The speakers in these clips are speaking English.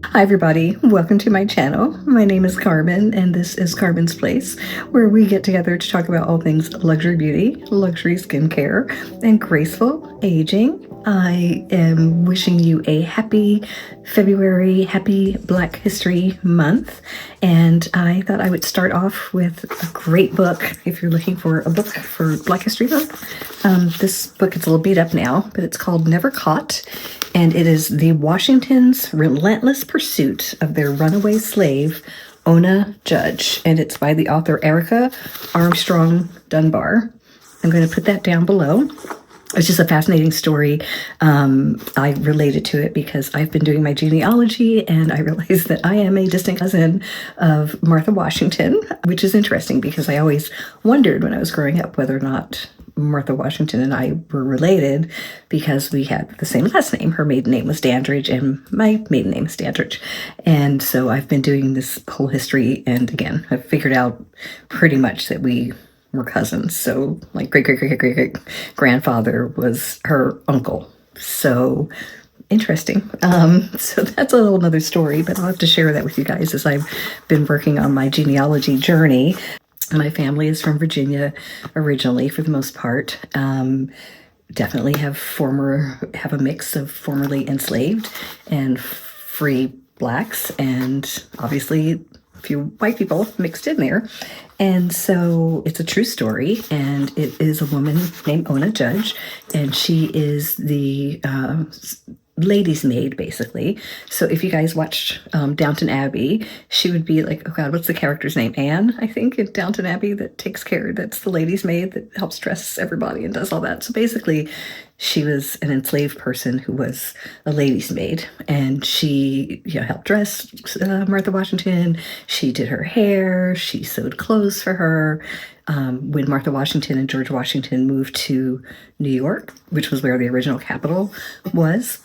Hi everybody, welcome to my channel. My name is Carmen and this is Carmen's Place, where we get together to talk about all things luxury beauty, luxury skincare, and graceful aging. I am wishing you a happy February, happy Black History Month, and I thought I would start off with a great book if you're looking for a book for Black History Month. This book is a little beat up now, but it's called Never Caught, and it is the Washington's relentless pursuit of their runaway slave, Ona Judge, and it's by the author Erica Armstrong Dunbar. I'm going to put that down below. It's just a fascinating story. I related to it because I've been doing my genealogy and I realized that I am a distant cousin of Martha Washington, which is interesting because I always wondered when I was growing up whether or not Martha Washington and I were related because we had the same last name. Her maiden name was Dandridge and my maiden name is Dandridge. And so I've been doing this whole history, and again, I've figured out pretty much that we were cousins. So like great grandfather was her uncle. So interesting. So that's a whole nother story, but I'll have to share that with you guys as I've been working on my genealogy journey. My family is from Virginia originally, for the most part. Definitely have a mix of formerly enslaved and free blacks, and obviously a few white people mixed in there. And so it's a true story, and it is a woman named Ona Judge, and she is the lady's maid, basically. So if you guys watched Downton Abbey, she would be like, oh God, what's the character's name? Anne, I think, in Downton Abbey, that's the lady's maid that helps dress everybody and does all that. So basically, she was an enslaved person who was a lady's maid, and she, helped dress Martha Washington. She did her hair, she sewed clothes for her. When Martha Washington and George Washington moved to New York, which was where the original capital was,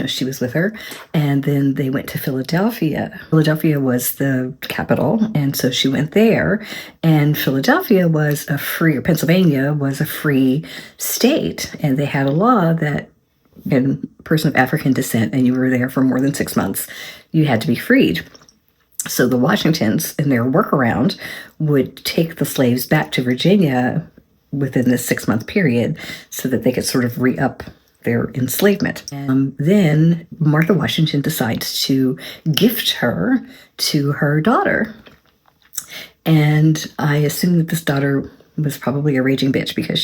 she was with her, and then they went to Philadelphia. Philadelphia was the capital, and so she went there, and Pennsylvania was a free state, and they had a law that in a person of African descent and you were there for more than 6 months, you had to be freed. So the Washingtons, in their workaround, would take the slaves back to Virginia within this 6-month period so that they could sort of re-up their enslavement. And then Martha Washington decides to gift her to her daughter. And I assume that this daughter was probably a raging bitch because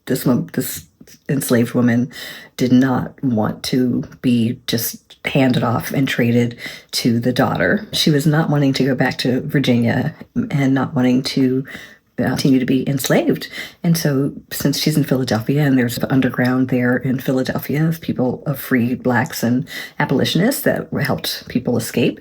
this enslaved woman did not want to be just handed off and traded to the daughter. She was not wanting to go back to Virginia and not wanting to continue to be enslaved. And so since she's in Philadelphia, and there's an underground there in Philadelphia of people, of free blacks and abolitionists that helped people escape,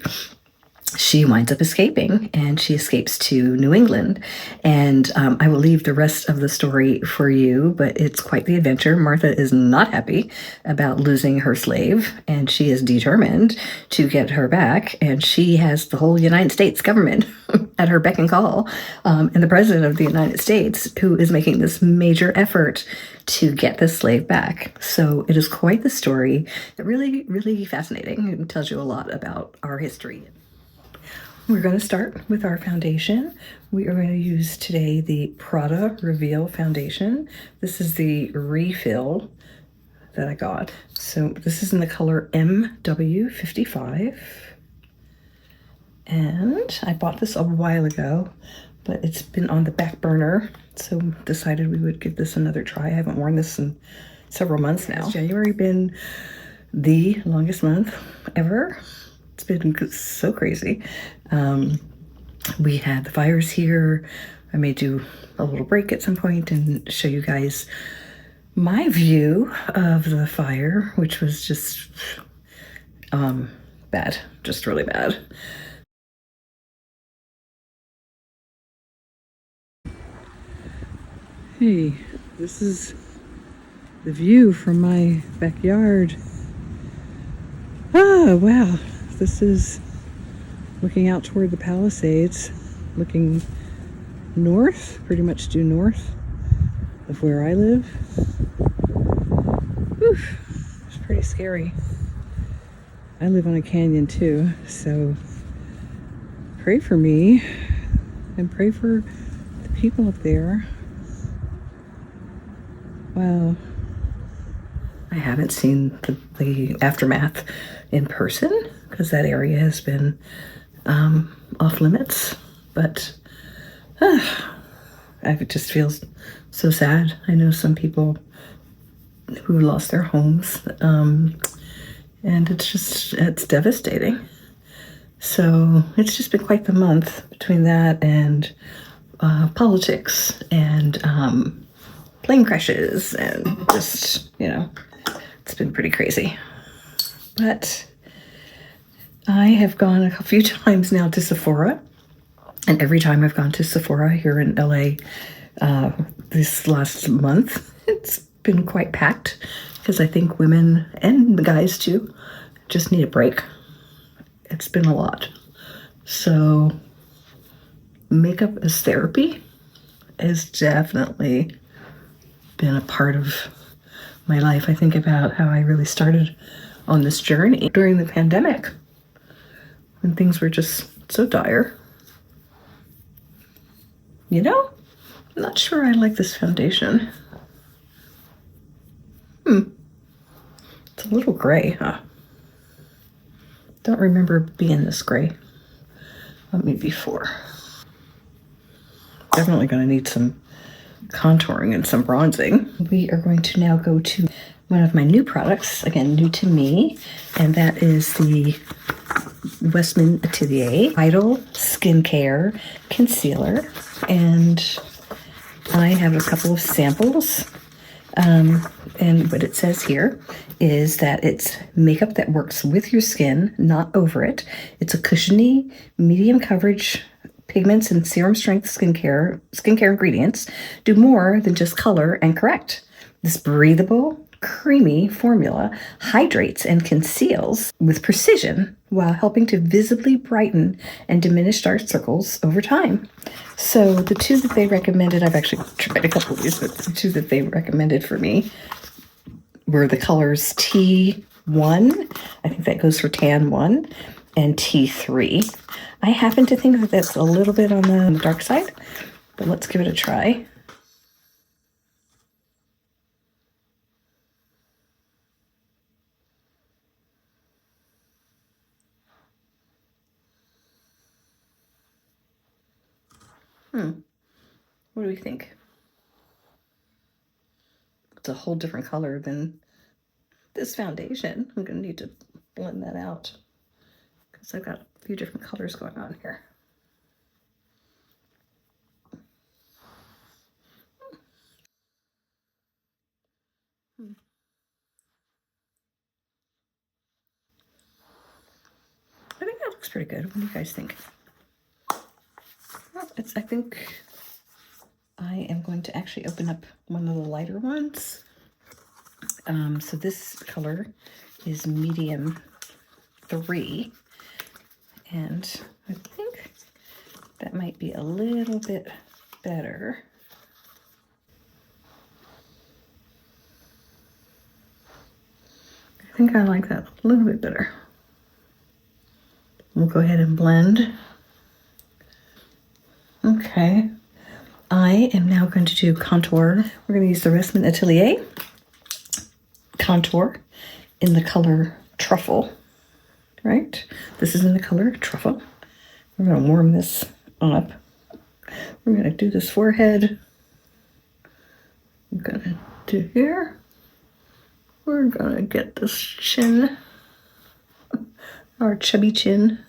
she winds up escaping, and she escapes to New England. And I will leave the rest of the story for you, but it's quite the adventure. Martha is not happy about losing her slave, and she is determined to get her back. And she has the whole United States government at her beck and call, and the president of the United States, who is making this major effort to get this slave back. So it is quite the story. Really, really fascinating. It tells you a lot about our history. We're going to start with our foundation. We are going to use today the Prada Reveal Foundation. This is the refill that I got. So this is in the color MW55. And I bought this a while ago, but it's been on the back burner. So decided we would give this another try. I haven't worn this in several months now. Has January been the longest month ever? It's been so crazy. We had the fires here. I may do a little break at some point and show you guys my view of the fire, which was just bad, just really bad. Hey, this is the view from my backyard. Oh, wow. This is looking out toward the Palisades, looking north, pretty much due north of where I live. Whew, it's pretty scary. I live on a canyon too, so pray for me and pray for the people up there. Wow. I haven't seen the aftermath in person because that area has been off limits, but I just feel so sad. I know some people who lost their homes, and it's devastating. So it's just been quite the month between that and politics and plane crashes and just, it's been pretty crazy. But I have gone a few times now to Sephora, and every time I've gone to Sephora here in LA this last month, it's been quite packed because I think women and guys too just need a break. It's been a lot. So makeup as therapy has definitely been a part of my life. I think about how I really started on this journey during the pandemic when things were just so dire. I'm not sure I like this foundation. It's a little gray, huh? Don't remember being this gray on me before. Definitely going to need some contouring and some bronzing. We are going to now go to one of my new products, again, new to me, and that is the Westman Atelier Vital Skincare Concealer. And I have a couple of samples. And what it says here is that it's makeup that works with your skin, not over it. It's a cushiony, medium coverage pigments and serum strength skincare ingredients do more than just color and correct. This breathable, creamy formula hydrates and conceals with precision while helping to visibly brighten and diminish dark circles over time. So the two that they recommended, I've actually tried a couple of these, but the two that they recommended for me were the colors T1, I think that goes for tan 1, and T3. I happen to think that that's a little bit on the dark side, but let's give it a try. What do we think? It's a whole different color than this foundation. I'm going to need to blend that out because I've got a few different colors going on here. I think that looks pretty good. What do you guys think? Well, I think I am going to actually open up one of the lighter ones. So this color is medium 3, and I think that might be a little bit better. I think I like that a little bit better. We'll go ahead and blend. Okay. I am now going to do contour. We're going to use the Westman Atelier contour in the color Truffle, right? This is in the color Truffle. We're going to warm this up. We're going to do this forehead. I'm going to do here. We're going to get this chin, our chubby chin.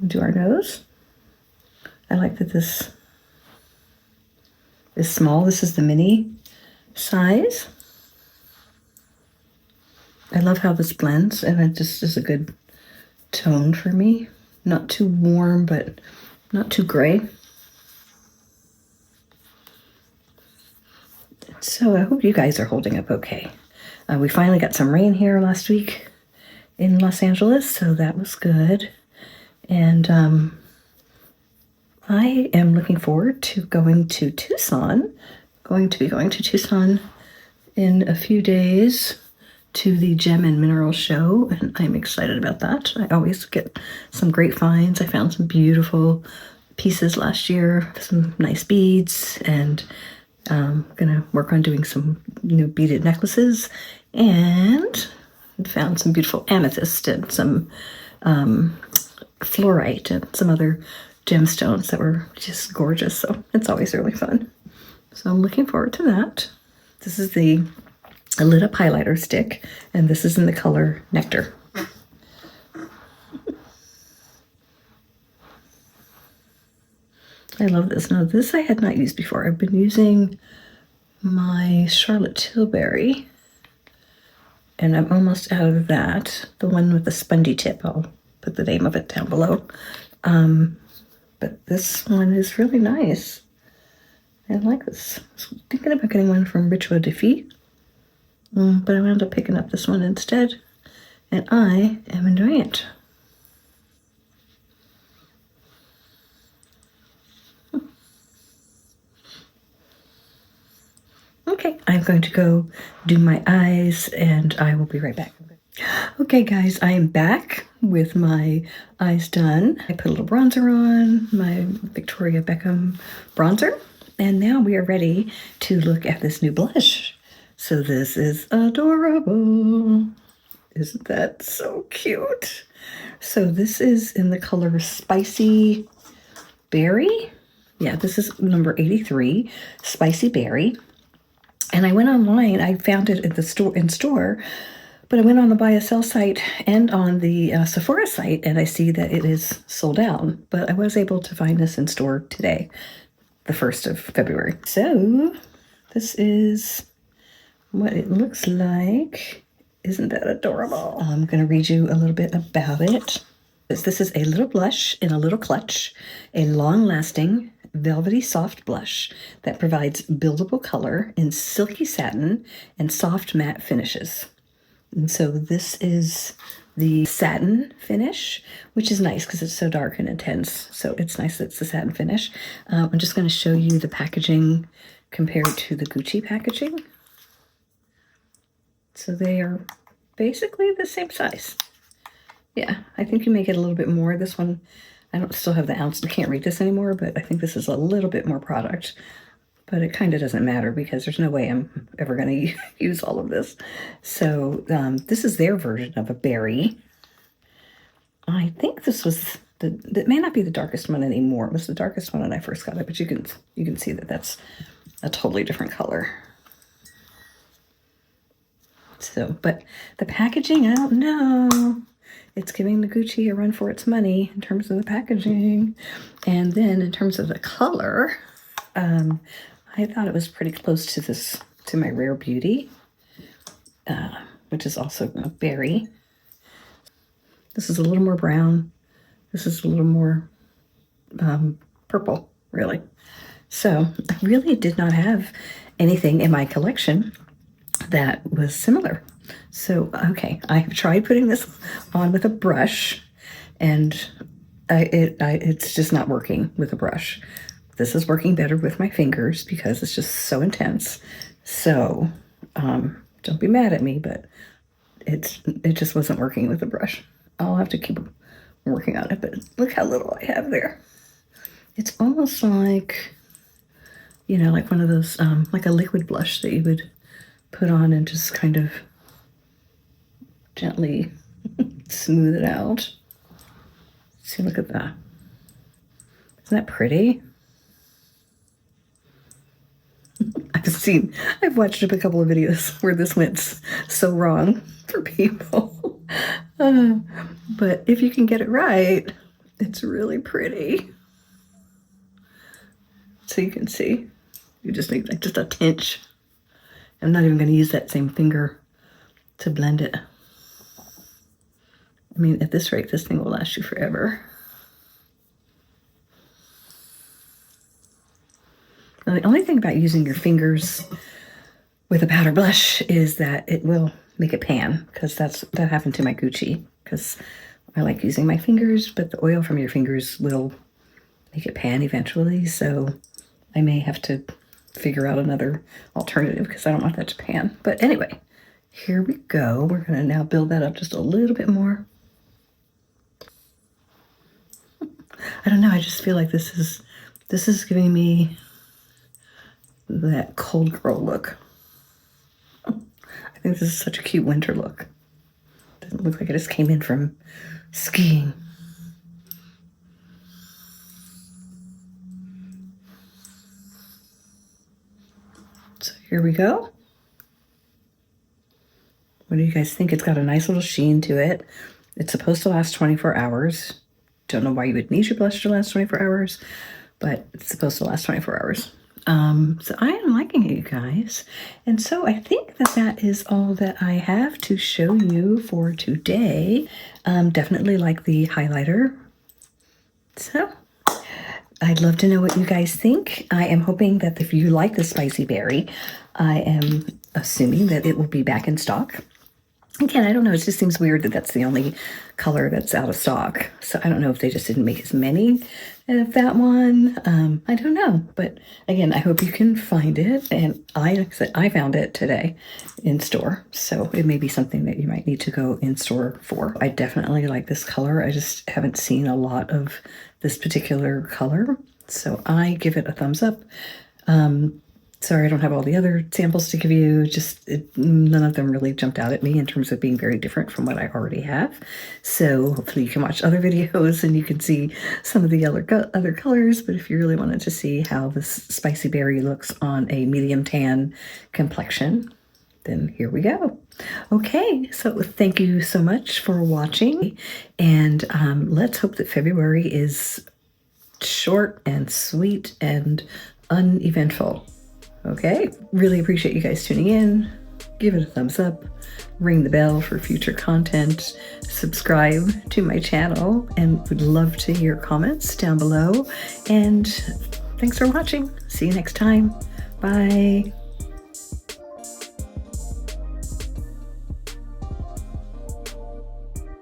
Do our nose. I like that this is small. This is the mini size. I love how this blends, and it just is a good tone for me. Not too warm, but not too gray. So I hope you guys are holding up okay. We finally got some rain here last week in Los Angeles, so that was good. And I am looking forward to going to Tucson. Going to be going to Tucson in a few days to the Gem and Mineral Show, and I'm excited about that. I always get some great finds. I found some beautiful pieces last year, some nice beads, and I'm gonna work on doing some new beaded necklaces, and found some beautiful amethyst and some fluorite and some other gemstones that were just gorgeous. So it's always really fun. So I'm looking forward to that. This is the lit up highlighter stick, and this is in the color Nectar. I love this. Now, this I had not used before. I've been using my Charlotte Tilbury, and I'm almost out of that. The one with the spongy tip. I'll put the name of it down below. But this one is really nice. I like this. I was thinking about getting one from Ritual Defeat, but I wound up picking up this one instead, and I am enjoying it. Okay, I'm going to go do my eyes, and I will be right back. Okay, guys, I am back with my eyes done. I put a little bronzer on, my Victoria Beckham bronzer, and now we are ready to look at this new blush. So this is adorable. Isn't that so cute? So this is in the color Spicy Berry. Yeah, this is number 83, Spicy Berry. And I went online. I found it at the store, but I went on the YSL site and on the Sephora site, and I see that it is sold out. But I was able to find this in store today, the 1st of February. So this is what it looks like. Isn't that adorable? I'm going to read you a little bit about it. This is a little blush in a little clutch, a long-lasting, velvety soft blush that provides buildable color in silky satin and soft matte finishes. And so this is the satin finish, which is nice because it's so dark and intense. So it's nice that it's the satin finish. I'm just going to show you the packaging compared to the Gucci packaging. So they are basically the same size. Yeah, I think you may get a little bit more. This one, I don't still have the ounce. I can't read this anymore, but I think this is a little bit more product. But it kind of doesn't matter because there's no way I'm ever going to use all of this. So this is their version of a berry. I think this was that may not be the darkest one anymore. It was the darkest one when I first got it, but you can see that that's a totally different color. So, but the packaging, I don't know. It's giving the Gucci a run for its money in terms of the packaging. And then in terms of the color, I thought it was pretty close to my Rare Beauty, which is also a berry. This is a little more brown. This is a little more purple, really. So I really did not have anything in my collection that was similar. So, okay, I have tried putting this on with a brush, and it's just not working with a brush. This is working better with my fingers because it's just so intense. So, don't be mad at me, but it just wasn't working with a brush. I'll have to keep working on it, but look how little I have there. It's almost like, like one of those, like a liquid blush that you would put on and just kind of gently smooth it out. See, look at that. Isn't that pretty? I've watched a couple of videos where this went so wrong for people. But if you can get it right, it's really pretty. So you can see, you just need like just a tinge. I'm not even going to use that same finger to blend it. I mean, at this rate, this thing will last you forever. Now, the only thing about using your fingers with a powder blush is that it will make it pan, because that happened to my Gucci, because I like using my fingers, but the oil from your fingers will make it pan eventually, so I may have to figure out another alternative because I don't want that to pan. But anyway, here we go. We're going to now build that up just a little bit more. I don't know. I just feel like this is giving me that cold girl look. I think this is such a cute winter look. Doesn't look like I just came in from skiing. So here we go. What do you guys think? It's got a nice little sheen to it. It's supposed to last 24 hours. Don't know why you would need your blush to last 24 hours, but it's supposed to last 24 hours. So I am liking it, you guys. And so I think that is all that I have to show you for today. Definitely like the highlighter. So I'd love to know what you guys think. I am hoping that if you like the spicy berry, I am assuming that it will be back in stock. Again, I don't know. It just seems weird that that's the only color that's out of stock. So I don't know if they just didn't make as many of that one. I don't know. But again, I hope you can find it. And I found it today in store. So it may be something that you might need to go in store for. I definitely like this color. I just haven't seen a lot of this particular color. So I give it a thumbs up. Sorry, I don't have all the other samples to give you. None of them really jumped out at me in terms of being very different from what I already have. So hopefully you can watch other videos and you can see some of the other colors. But if you really wanted to see how this spicy berry looks on a medium tan complexion, then here we go. Okay, so thank you so much for watching. And let's hope that February is short and sweet and uneventful. Okay, really appreciate you guys tuning in. Give it a thumbs up, ring the bell for future content, subscribe to my channel, and would love to hear comments down below. And thanks for watching. See you next time. Bye.